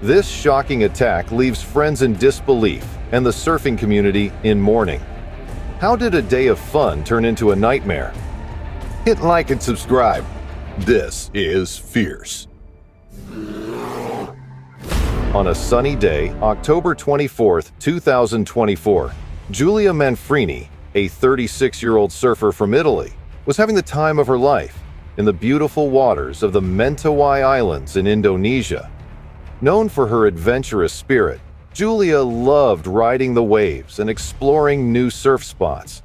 This shocking attack leaves friends in disbelief and the surfing community in mourning. How did a day of fun turn into a nightmare? Hit like and subscribe. This is Fierce. On a sunny day, October 24, 2024, Giulia Manfrini, a 36-year-old surfer from Italy, was having the time of her life in the beautiful waters of the Mentawai Islands in Indonesia. Known for her adventurous spirit, Giulia loved riding the waves and exploring new surf spots.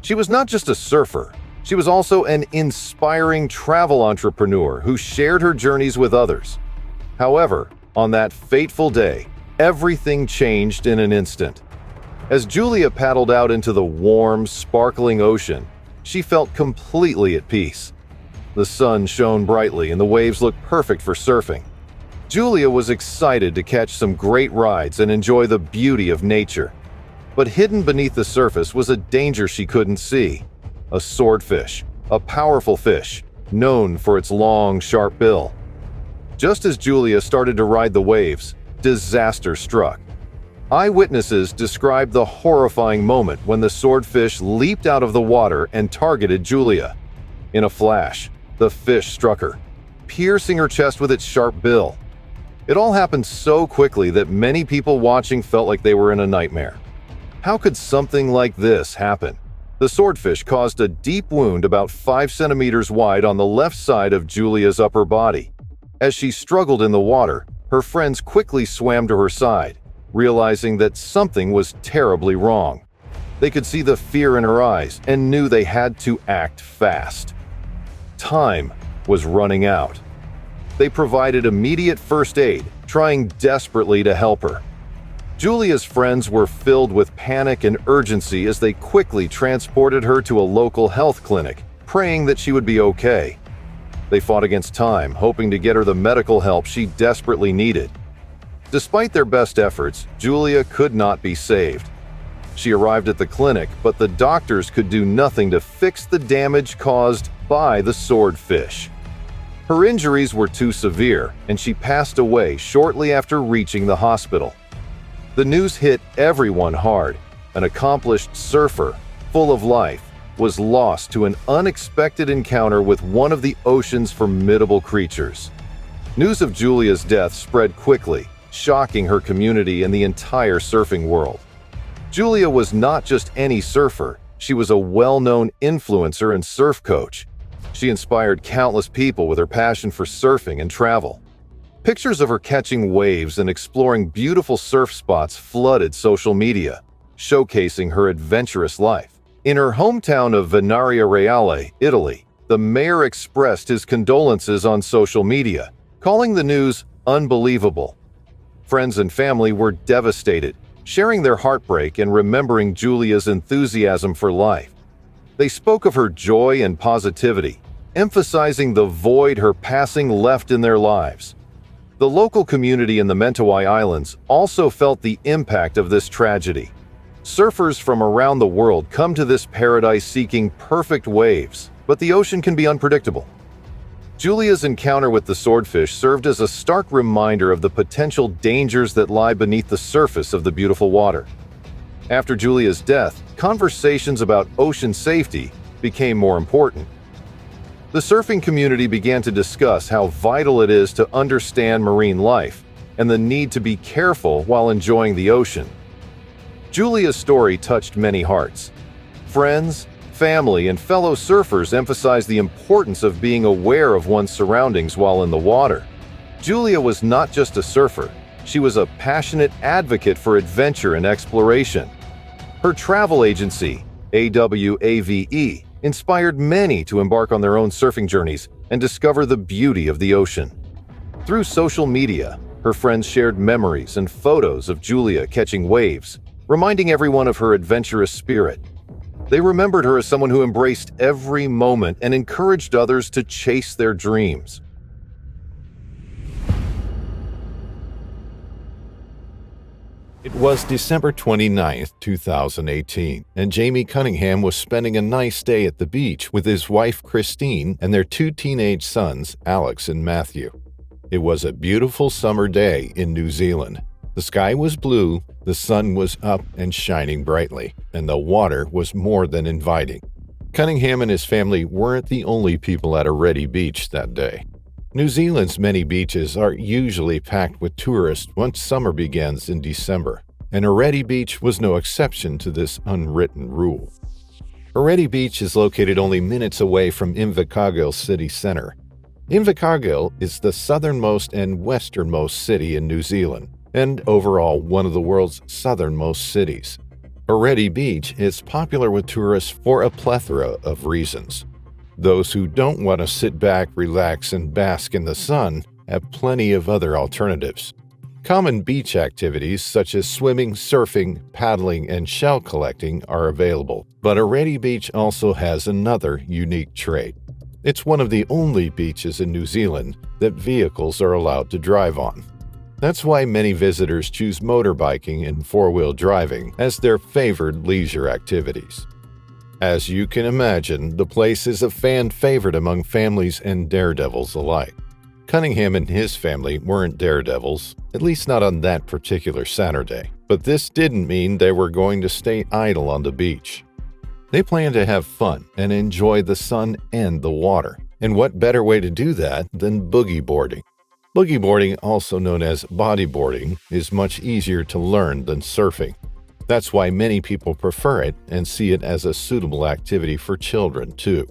She was not just a surfer, she was also an inspiring travel entrepreneur who shared her journeys with others. However, on that fateful day, everything changed in an instant. As Giulia paddled out into the warm, sparkling ocean, she felt completely at peace. The sun shone brightly and the waves looked perfect for surfing. Giulia was excited to catch some great rides and enjoy the beauty of nature. But hidden beneath the surface was a danger she couldn't see. A swordfish, a powerful fish, known for its long, sharp bill. Just as Giulia started to ride the waves, disaster struck. Eyewitnesses described the horrifying moment when the swordfish leaped out of the water and targeted Giulia. In a flash, the fish struck her, piercing her chest with its sharp bill. It all happened so quickly that many people watching felt like they were in a nightmare. How could something like this happen? The swordfish caused a deep wound about 5 centimeters wide on the left side of Giulia's upper body. As she struggled in the water, her friends quickly swam to her side, realizing that something was terribly wrong. They could see the fear in her eyes and knew they had to act fast. Time was running out. They provided immediate first aid, trying desperately to help her. Giulia's friends were filled with panic and urgency as they quickly transported her to a local health clinic, praying that she would be okay. They fought against time, hoping to get her the medical help she desperately needed. Despite their best efforts, Giulia could not be saved. She arrived at the clinic, but the doctors could do nothing to fix the damage caused by the swordfish. Her injuries were too severe, and she passed away shortly after reaching the hospital. The news hit everyone hard. An accomplished surfer, full of life, was lost to an unexpected encounter with one of the ocean's formidable creatures. News of Giulia's death spread quickly, shocking her community and the entire surfing world. Giulia was not just any surfer, she was a well-known influencer and surf coach. She inspired countless people with her passion for surfing and travel. Pictures of her catching waves and exploring beautiful surf spots flooded social media, showcasing her adventurous life. In her hometown of Venaria Reale, Italy, the mayor expressed his condolences on social media, calling the news unbelievable. Friends and family were devastated, sharing their heartbreak and remembering Giulia's enthusiasm for life. They spoke of her joy and positivity, emphasizing the void her passing left in their lives. The local community in the Mentawai Islands also felt the impact of this tragedy. Surfers from around the world come to this paradise seeking perfect waves, but the ocean can be unpredictable. Giulia's encounter with the swordfish served as a stark reminder of the potential dangers that lie beneath the surface of the beautiful water. After Giulia's death, conversations about ocean safety became more important. The surfing community began to discuss how vital it is to understand marine life and the need to be careful while enjoying the ocean. Giulia's story touched many hearts. Friends, family, and fellow surfers emphasized the importance of being aware of one's surroundings while in the water. Giulia was not just a surfer, she was a passionate advocate for adventure and exploration. Her travel agency, AWAVE, inspired many to embark on their own surfing journeys and discover the beauty of the ocean. Through social media, her friends shared memories and photos of Giulia catching waves, reminding everyone of her adventurous spirit. They remembered her as someone who embraced every moment and encouraged others to chase their dreams. It was December 29, 2018, and Jamie Cunningham was spending a nice day at the beach with his wife Christine and their 2 teenage sons, Alex and Matthew. It was a beautiful summer day in New Zealand. The sky was blue, the sun was up and shining brightly, and the water was more than inviting. Cunningham and his family weren't the only people at Aretti Beach that day. New Zealand's many beaches are usually packed with tourists once summer begins in December, and Aretti Beach was no exception to this unwritten rule. Aretti Beach is located only minutes away from Invercargill city center. Invercargill is the southernmost and westernmost city in New Zealand, and overall one of the world's southernmost cities. Aretti Beach is popular with tourists for a plethora of reasons. Those who don't want to sit back, relax, and bask in the sun have plenty of other alternatives. Common beach activities such as swimming, surfing, paddling, and shell collecting are available, but Aretti Beach also has another unique trait. It's one of the only beaches in New Zealand that vehicles are allowed to drive on. That's why many visitors choose motorbiking and four-wheel driving as their favored leisure activities. As you can imagine, the place is a fan favorite among families and daredevils alike. Cunningham and his family weren't daredevils, at least not on that particular Saturday, but this didn't mean they were going to stay idle on the beach. They planned to have fun and enjoy the sun and the water, and what better way to do that than boogie boarding? Boogie boarding, also known as bodyboarding, is much easier to learn than surfing. That's why many people prefer it and see it as a suitable activity for children, too.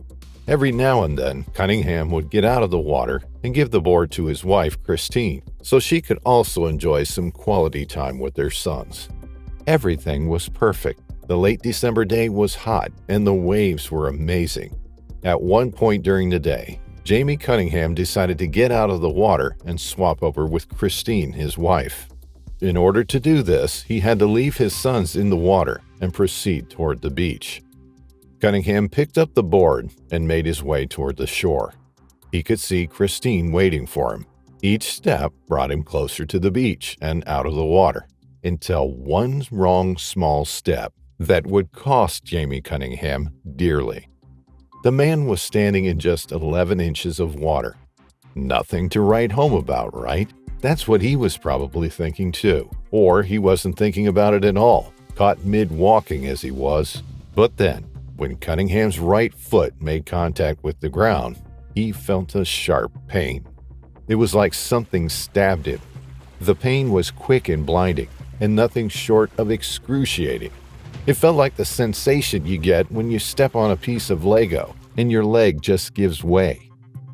Every now and then, Cunningham would get out of the water and give the board to his wife, Christine, so she could also enjoy some quality time with their sons. Everything was perfect. The late December day was hot, and the waves were amazing. At one point during the day, Jamie Cunningham decided to get out of the water and swap over with Christine, his wife. In order to do this, he had to leave his sons in the water and proceed toward the beach. Cunningham picked up the board and made his way toward the shore. He could see Christine waiting for him. Each step brought him closer to the beach and out of the water, until one wrong small step that would cost Jamie Cunningham dearly. The man was standing in just 11 inches of water. Nothing to write home about, right? That's what he was probably thinking too. Or he wasn't thinking about it at all, caught mid-walking as he was. But then, when Cunningham's right foot made contact with the ground, he felt a sharp pain. It was like something stabbed him. The pain was quick and blinding, and nothing short of excruciating. It felt like the sensation you get when you step on a piece of Lego and your leg just gives way.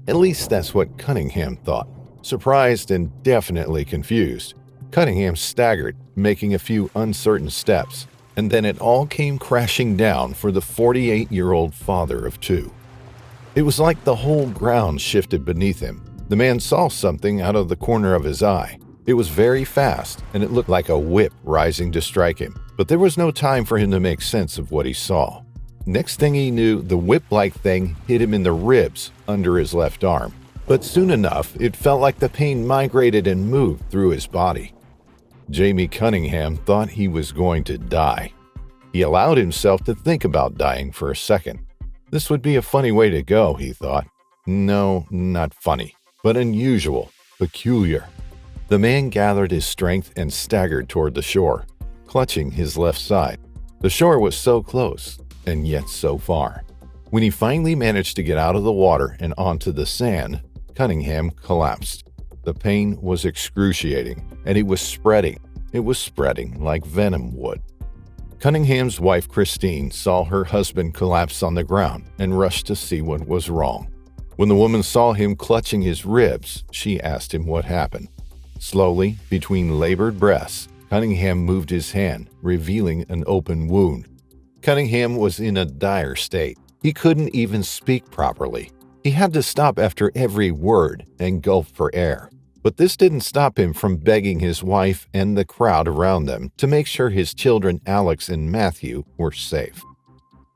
At least that's what Cunningham thought. Surprised and definitely confused, Cunningham staggered, making a few uncertain steps, and then it all came crashing down for the 48-year-old father of two. It was like the whole ground shifted beneath him. The man saw something out of the corner of his eye. It was very fast, and it looked like a whip rising to strike him, but there was no time for him to make sense of what he saw. Next thing he knew, the whip-like thing hit him in the ribs under his left arm. But soon enough, it felt like the pain migrated and moved through his body. Jamie Cunningham thought he was going to die. He allowed himself to think about dying for a second. This would be a funny way to go, he thought. No, not funny, but unusual, peculiar. The man gathered his strength and staggered toward the shore, clutching his left side. The shore was so close, and yet so far. When he finally managed to get out of the water and onto the sand, Cunningham collapsed. The pain was excruciating, and it was spreading. It was spreading like venom would. Cunningham's wife, Christine, saw her husband collapse on the ground and rushed to see what was wrong. When the woman saw him clutching his ribs, she asked him what happened. Slowly, between labored breaths, Cunningham moved his hand, revealing an open wound. Cunningham was in a dire state. He couldn't even speak properly. He had to stop after every word and gulp for air. But this didn't stop him from begging his wife and the crowd around them to make sure his children Alex and Matthew were safe.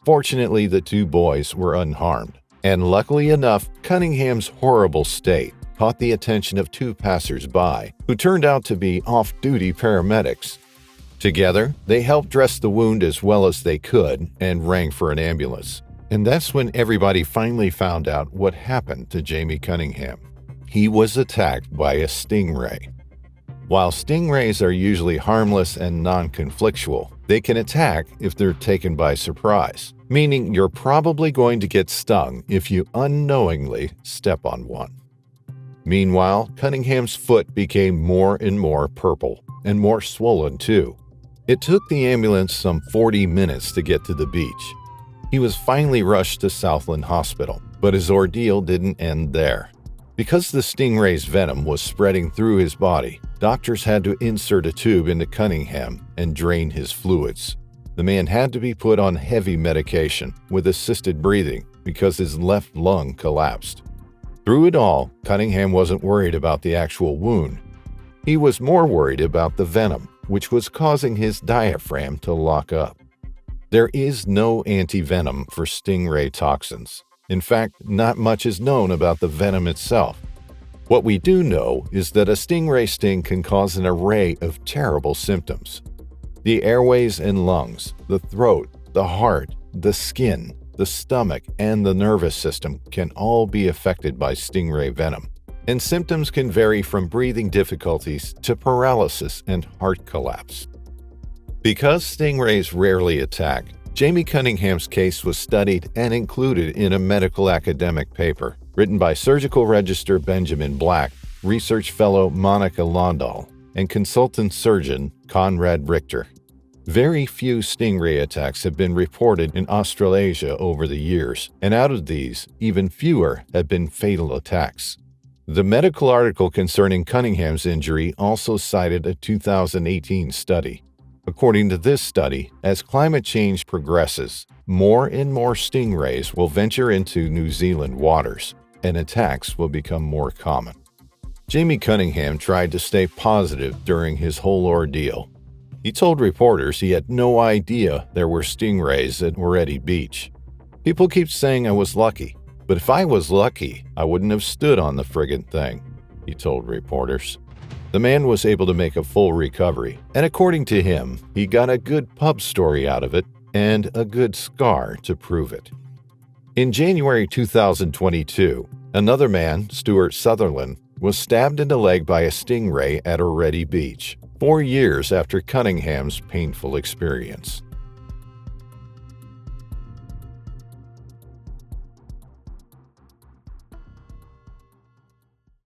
Fortunately, the two boys were unharmed, and luckily enough, Cunningham's horrible state caught the attention of two passers-by who turned out to be off-duty paramedics. Together, they helped dress the wound as well as they could and rang for an ambulance. And that's when everybody finally found out what happened to Jamie Cunningham. He was attacked by a stingray. While stingrays are usually harmless and non-conflictual, they can attack if they're taken by surprise, meaning you're probably going to get stung if you unknowingly step on one. Meanwhile, Cunningham's foot became more and more purple, and more swollen too. It took the ambulance some 40 minutes to get to the beach. He was finally rushed to Southland Hospital, but his ordeal didn't end there. Because the stingray's venom was spreading through his body, doctors had to insert a tube into Cunningham and drain his fluids. The man had to be put on heavy medication with assisted breathing because his left lung collapsed. Through it all, Cunningham wasn't worried about the actual wound. He was more worried about the venom, which was causing his diaphragm to lock up. There is no anti-venom for stingray toxins. In fact, not much is known about the venom itself. What we do know is that a stingray sting can cause an array of terrible symptoms. The airways and lungs, the throat, the heart, the skin, the stomach, and the nervous system can all be affected by stingray venom, and symptoms can vary from breathing difficulties to paralysis and heart collapse. Because stingrays rarely attack, Jamie Cunningham's case was studied and included in a medical academic paper written by surgical registrar Benjamin Black, research fellow Monica Londahl, and consultant surgeon Conrad Richter. Very few stingray attacks have been reported in Australasia over the years, and out of these, even fewer have been fatal attacks. The medical article concerning Cunningham's injury also cited a 2018 study. According to this study, as climate change progresses, more and more stingrays will venture into New Zealand waters, and attacks will become more common. Jamie Cunningham tried to stay positive during his whole ordeal. He told reporters he had no idea there were stingrays at Moretti Beach. "People keep saying I was lucky, but if I was lucky, I wouldn't have stood on the friggin' thing," he told reporters. The man was able to make a full recovery, and according to him, he got a good pub story out of it and a good scar to prove it. In January 2022, another man, Stuart Sutherland, was stabbed in the leg by a stingray at Moretti Beach, 4 years after Cunningham's painful experience.